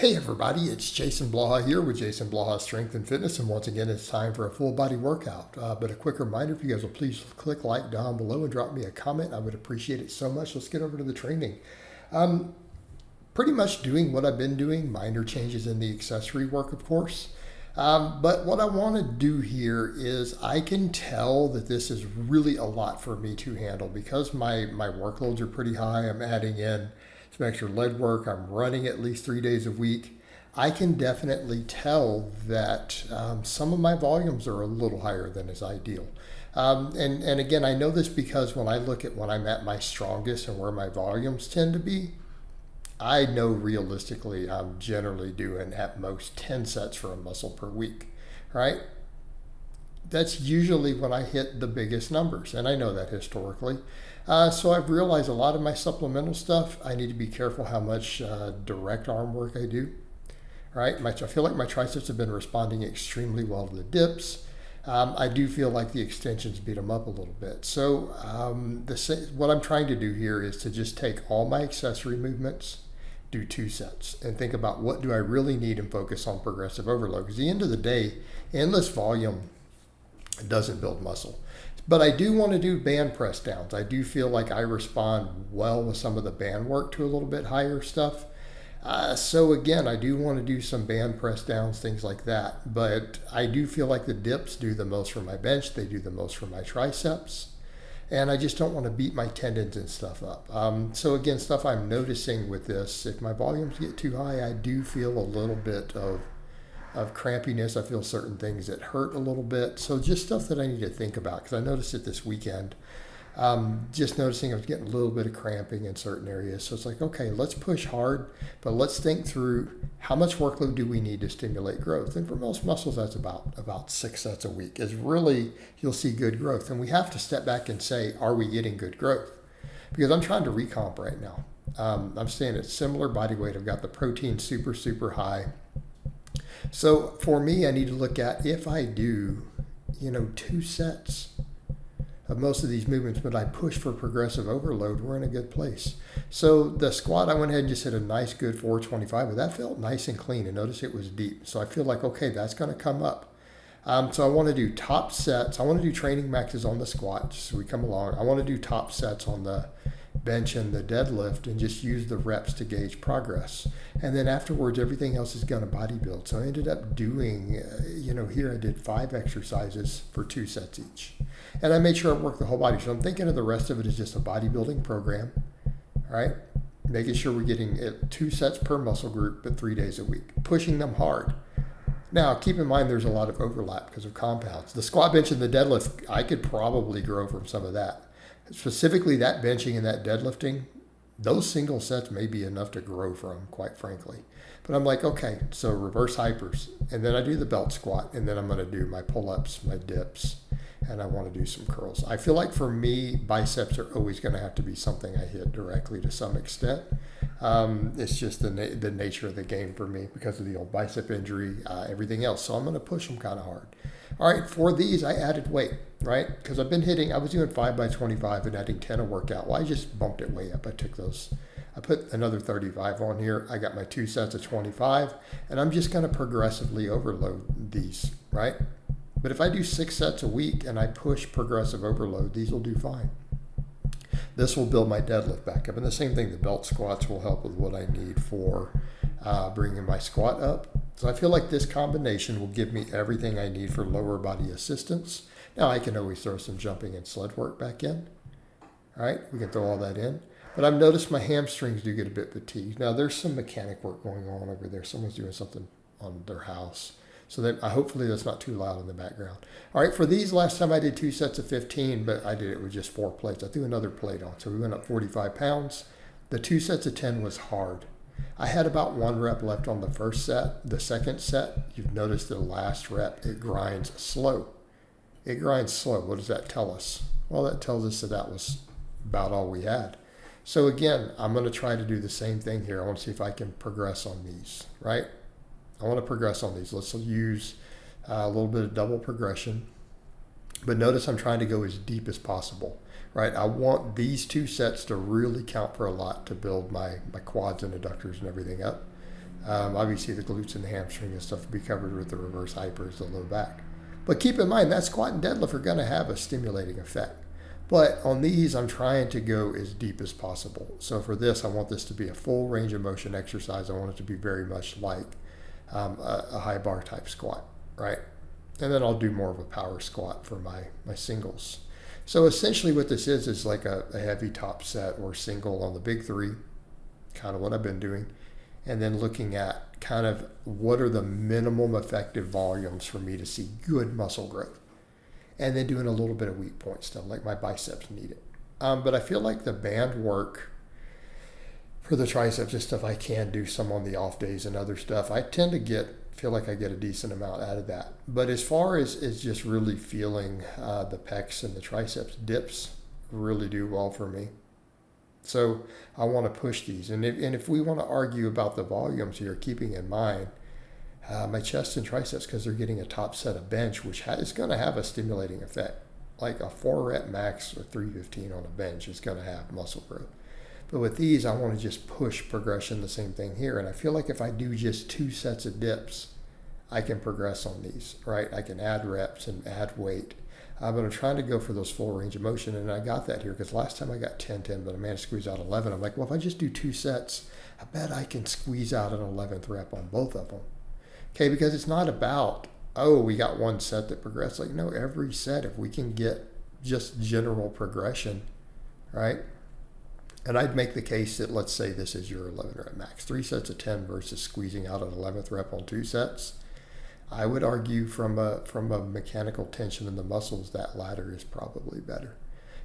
Hey everybody, it's Jason Blaha here with Jason Blaha Strength and Fitness, and once again it's time for a full body workout. But a quick reminder, if you guys will please click like down below and drop me a comment, I would appreciate it so much. Let's get over to the training. Pretty much doing what I've been doing, minor changes in the accessory work of course. But what I want to do here is I can tell that this is really a lot for me to handle because my workloads are pretty high. I'm adding in some extra leg work. I'm running at least 3 days a week. I can definitely tell that some of my volumes are a little higher than is ideal. And again, I know this because when I look at when I'm at my strongest and where my volumes tend to be, I know realistically I'm generally doing at most 10 sets for a muscle per week, right? That's usually when I hit the biggest numbers, and I know that historically. So I've realized a lot of my supplemental stuff, I need to be careful how much direct arm work I do, right? I feel like my triceps have been responding extremely well to the dips. I do feel like the extensions beat them up a little bit. So what I'm trying to do here is to just take all my accessory movements, do 2 sets, and think about what do I really need and focus on progressive overload. Because at the end of the day, endless volume doesn't build muscle. But I do want to do band press downs. I do feel like I respond well with some of the band work to a little bit higher stuff. So again, I do want to do some band press downs, things like that. But I do feel like the dips do the most for my bench. They do the most for my triceps. And I just don't want to beat my tendons and stuff up. So again, stuff I'm noticing with this, if my volumes get too high, I do feel a little bit of crampiness. I feel certain things that hurt a little bit. So just stuff that I need to think about because I noticed it this weekend. Just noticing I was getting a little bit of cramping in certain areas. So it's like, okay, let's push hard, but let's think through how much workload do we need to stimulate growth. And for most muscles, that's about 6 sets a week is really, you'll see good growth. And we have to step back and say, are we getting good growth? Because I'm trying to recomp right now. I'm staying at similar body weight. I've got the protein super, super high. So for me, I need to look at if I do, 2 sets of most of these movements, but I push for progressive overload, we're in a good place. So the squat, I went ahead and just hit a nice good 425, but that felt nice and clean, and notice it was deep. So I feel like, okay, that's going to come up. So I want to do top sets. I want to do training maxes on the squat, just so we come along. I want to do top sets on the bench and the deadlift and just use the reps to gauge progress. And then afterwards, everything else is going to bodybuild. So I ended up doing, here I did 5 exercises for 2 sets each. And I made sure I worked the whole body. So I'm thinking of the rest of it as just a bodybuilding program, all right? Making sure we're getting 2 sets per muscle group, but 3 days a week, pushing them hard. Now, keep in mind there's a lot of overlap because of compounds. The squat, bench, and the deadlift, I could probably grow from some of that. Specifically that benching and that deadlifting, those single sets may be enough to grow from, quite frankly. But I'm like, okay, so reverse hypers. And then I do the belt squat, and then I'm going to do my pull-ups, my dips, and I want to do some curls. I feel like for me, biceps are always going to have to be something I hit directly to some extent. It's just the nature of the game for me because of the old bicep injury, everything else. So I'm going to push them kind of hard. All right, for these, I added weight, right? Because I was doing 5 by 25 and adding 10 a workout. Well, I just bumped it way up. I put another 35 on here. I got my 2 sets of 25, and I'm just going to progressively overload these, right? But if I do 6 sets a week and I push progressive overload, these will do fine. This will build my deadlift back up. And the same thing, the belt squats will help with what I need for bringing my squat up. So I feel like this combination will give me everything I need for lower body assistance. Now I can always throw some jumping and sled work back in. All right, we can throw all that in. But I've noticed my hamstrings do get a bit fatigued. Now there's some mechanic work going on over there. Someone's doing something on their house. So that hopefully that's not too loud in the background. All right, for these, last time I did 2 sets of 15, but I did it with just 4 plates. I threw another plate on, so we went up 45 pounds. The 2 sets of 10 was hard. I had about 1 rep left on the first set. The second set, you've noticed the last rep, it grinds slow. It grinds slow. What does that tell us? Well, that tells us that was about all we had. So again, I'm going to try to do the same thing here. I want to see if I can progress on these, right? I want to progress on these. Let's use a little bit of double progression. But notice I'm trying to go as deep as possible, right? I want these 2 sets to really count for a lot to build my quads and adductors and everything up. Obviously, the glutes and the hamstring and stuff will be covered with the reverse hypers, the low back. But keep in mind that squat and deadlift are going to have a stimulating effect. But on these, I'm trying to go as deep as possible. So for this, I want this to be a full range of motion exercise. I want it to be very much like a high bar type squat, right? And then I'll do more of a power squat for my singles. So essentially what this is like a heavy top set or single on the big three, kind of what I've been doing. And then looking at kind of what are the minimum effective volumes for me to see good muscle growth. And then doing a little bit of weak point stuff, like my biceps need it. But I feel like the band work for the triceps is stuff I can do some on the off days and other stuff. I tend to feel like I get a decent amount out of that. But as far as just really feeling the pecs and the triceps, dips really do well for me. So I want to push these. And if we want to argue about the volumes here, keeping in mind my chest and triceps, because they're getting a top set of bench, which is going to have a stimulating effect. Like a 4 rep max or 315 on a bench is going to have muscle growth. But with these, I want to just push progression, the same thing here. And I feel like if I do just 2 sets of dips, I can progress on these, right? I can add reps and add weight. But I'm trying to go for those full range of motion. And I got that here because last time I got 10-10, but I managed to squeeze out 11. I'm like, well, if I just do 2 sets, I bet I can squeeze out an 11th rep on both of them. Okay, because it's not about, oh, we got 1 set that progressed. Like, no, every set, if we can get just general progression, right? And I'd make the case that, let's say this is your 11 rep max, 3 sets of 10 versus squeezing out an 11th rep on 2 sets. I would argue from a mechanical tension in the muscles, that latter is probably better.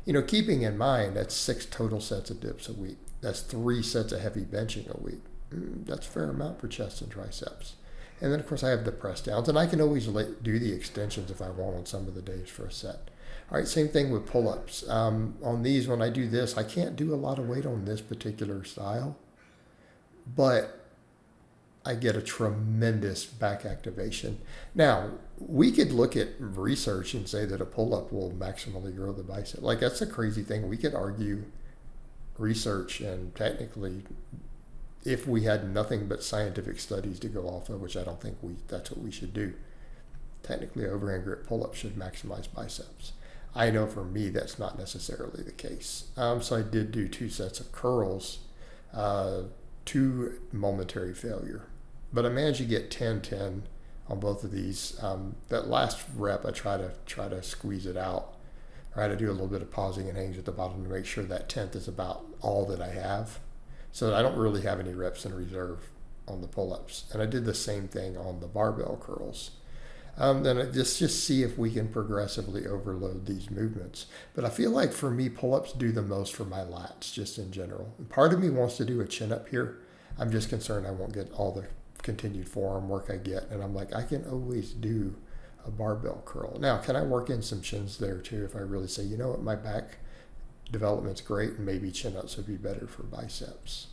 You know, keeping in mind that's 6 total sets of dips a week. That's 3 sets of heavy benching a week. That's a fair amount for chest and triceps. And then, of course, I have the press downs, and I can always do the extensions if I want on some of the days for a set. All right, same thing with pull-ups. On these, when I do this, I can't do a lot of weight on this particular style, but I get a tremendous back activation. Now, we could look at research and say that a pull-up will maximally grow the bicep. Like, that's a crazy thing. We could argue research, and technically, if we had nothing but scientific studies to go off of, which I don't think that's what we should do. Technically, overhand grip pull-ups should maximize biceps. I know for me that's not necessarily the case. So I did do 2 sets of curls, 2 momentary failure. But I managed to get 10-10 on both of these. That last rep, I try to squeeze it out. Right, I do a little bit of pausing and hangs at the bottom to make sure that 10th is about all that I have. So I don't really have any reps in reserve on the pull-ups. And I did the same thing on the barbell curls. Then I just see if we can progressively overload these movements. But I feel like for me, pull-ups do the most for my lats, just in general. And part of me wants to do a chin-up here. I'm just concerned I won't get all the continued forearm work I get. And I'm like, I can always do a barbell curl. Now, can I work in some chins there too if I really say, you know what, my back development's great and maybe chin-ups would be better for biceps.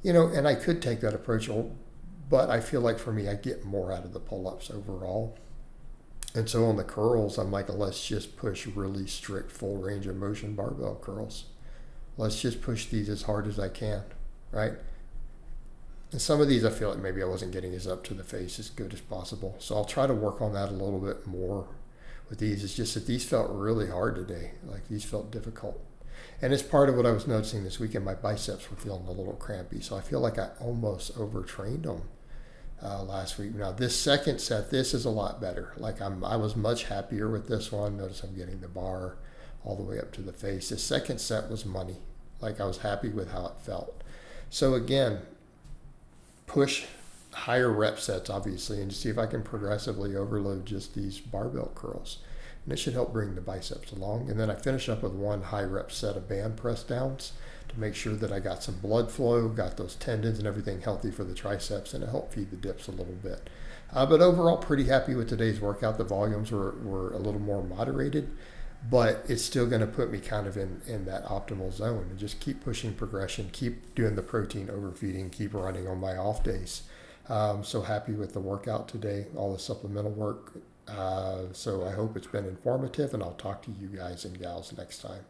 You know, and I could take that approach, but I feel like for me, I get more out of the pull-ups overall. And so on the curls, I'm like, let's just push really strict full range of motion barbell curls. Let's just push these as hard as I can, right? And some of these I feel like maybe I wasn't getting as up to the face as good as possible. So I'll try to work on that a little bit more with these. It's just that these felt really hard today. Like these felt difficult. And it's part of what I was noticing this weekend. My biceps were feeling a little crampy. So I feel like I almost overtrained them last week. Now this second set, this is a lot better. Like I was much happier with this one. Notice I'm getting the bar all the way up to the face. The second set was money. Like I was happy with how it felt. So again, push higher rep sets, obviously, and see if I can progressively overload just these barbell curls. And it should help bring the biceps along. And then I finish up with 1 high rep set of band press downs to make sure that I got some blood flow, got those tendons and everything healthy for the triceps, and it helped feed the dips a little bit. But overall, pretty happy with today's workout. The volumes were a little more moderated, but it's still going to put me kind of in that optimal zone, and just keep pushing progression, keep doing the protein overfeeding, keep running on my off days. So happy with the workout today, all the supplemental work. So I hope it's been informative, and I'll talk to you guys and gals next time.